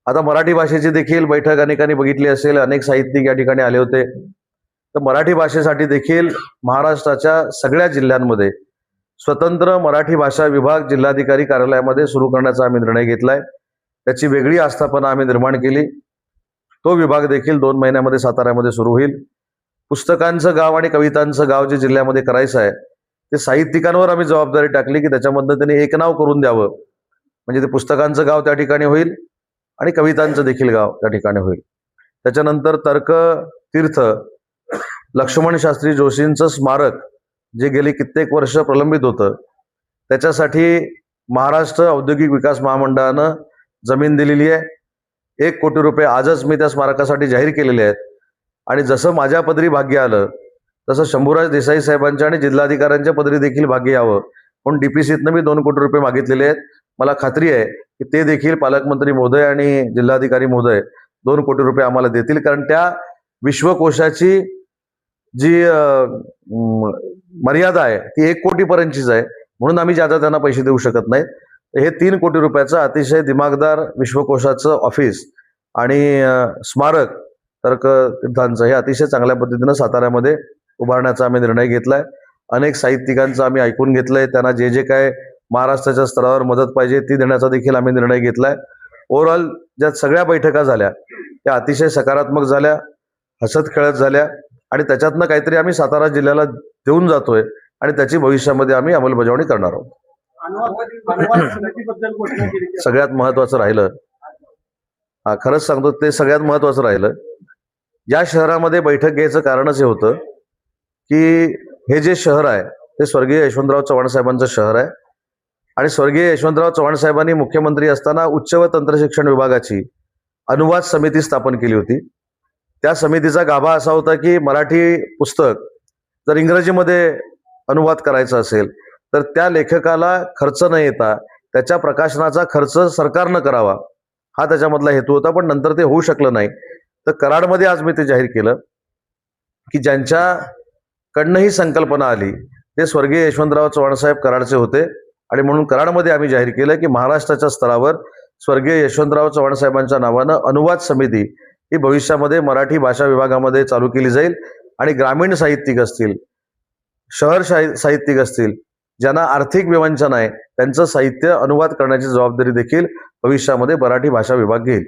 आता मराठी भाषेची देखील बैठक अनेकांनी बघितली असेल, अनेक साहित्यिक या ठिकाणी आले होते. तर मराठी भाषेसाठी देखील महाराष्ट्राच्या सगळ्या जिल्ह्यांमध्ये स्वतंत्र मराठी भाषा विभाग जिल्हाधिकारी कार्यालयामध्ये सुरू करण्याचा आम्ही निर्णय घेतलाय. त्याची वेगळी आस्थापना आम्ही निर्माण केली. तो विभाग देखील 2 महिन्यामध्ये साताऱ्यामध्ये सुरू होईल. पुस्तकांचं गाव आणि कवितांचं गाव जे जिल्ह्यामध्ये करायचं आहे ते साहित्यिकांवर आम्ही जबाबदारी टाकली की त्याच्यामधनं त्यांनी एक नाव करून द्यावं. म्हणजे ते पुस्तकांचं गाव त्या ठिकाणी होईल आणि कवितांचं देखील गाव त्या ठिकाणी होईल. त्याच्यानंतर तर्क तीर्थ लक्ष्मण शास्त्री जोशींचं स्मारक जे गेली कित्येक वर्ष प्रलंबित होतं त्याच्यासाठी महाराष्ट्र औद्योगिक विकास महामंडळानं जमीन दिलेली आहे. 1 कोटी रुपये आजच मी त्या स्मारकासाठी जाहीर केलेले आहेत. आणि जसं माझ्या पदरी भाग्य आलं तसं शंभूराज देसाई साहेबांच्या आणि जिल्हाधिकाऱ्यांच्या पदरी देखील भाग्य यावं म्हणून डीपीसीतनं मी 2 कोटी रुपये मागितलेले आहेत. मला खात्री आहे की ते देखील पालकमंत्री महोदय आणि जिल्हाधिकारी महोदय 2 कोटी रुपये आम्हाला देतील. कारण त्या विश्वकोशाची जी मर्यादा आहे ती 1 कोटीपर्यंतचीच आहे. म्हणून आम्ही ज्यादा त्यांना पैसे देऊ शकत नाहीत. हे 3 कोटी रुपयाचं अतिशय दिमागदार विश्वकोशाचं ऑफिस आणि स्मारक तर्क तीर्थांचं हे अतिशय चांगल्या पद्धतीनं साताऱ्यामध्ये उभारण्याचा आम्ही निर्णय घेतलाय. अनेक साहित्यिकांचं आम्ही ऐकून घेतलंय. त्यांना जे जे काय महाराष्ट्राच्या स्तरावर मदत पाहिजे ती देण्याचा देखील आम्ही निर्णय घेतलाय. ओव्हरऑल ज्या सगळ्या बैठका झाल्या त्या अतिशय सकारात्मक झाल्या, हसत खेळत झाल्या आणि त्याच्यातनं काहीतरी आम्ही सातारा जिल्ह्याला देऊन जातोय आणि त्याची भविष्यामध्ये आम्ही अंमलबजावणी करणार आहोत. सगळ्यात महत्वाचं राहिलं, खरंच सांगतो ते सगळ्यात महत्वाचं राहिलं, या शहरामध्ये बैठक घ्यायचं कारणच हे होतं की हे जे शहर आहे ते स्वर्गीय यशवंतराव चव्हाण साहेबांचं शहर आहे आणि स्वर्गीय यशवंतराव चव्हाण साहेबांनी मुख्यमंत्री असताना उच्च व तंत्रशिक्षण विभागाची अनुवाद समिती स्थापन केली होती. त्या समितीचा गाभा असा होता की मराठी पुस्तक जर इंग्रजीमध्ये अनुवाद करायचा असेल तर त्या लेखकाला खर्च न येता त्याच्या प्रकाशनाचा खर्च सरकारनं करावा हा त्याच्यामधला हेतू होता. पण नंतर ते होऊ शकलं नाही. तर कराडमध्ये आज मी ते जाहीर केलं की ज्यांच्याकडनं ही संकल्पना आली ते स्वर्गीय यशवंतराव चव्हाण साहेब कराडचे होते आणि म्हणून कराडमध्ये आम्ही जाहीर केलं की महाराष्ट्राच्या स्तरावर स्वर्गीय यशवंतराव चव्हाण साहेबांच्या नावानं अनुवाद समिती ही भविष्यामध्ये मराठी भाषा विभागामध्ये चालू केली जाईल आणि ग्रामीण साहित्यिक असतील, शहर साहित्यिक असतील, ज्यांना आर्थिक विवंचना आहे त्यांचं साहित्य अनुवाद करण्याची जबाबदारी देखील भविष्यामध्ये मराठी भाषा विभाग घेईल.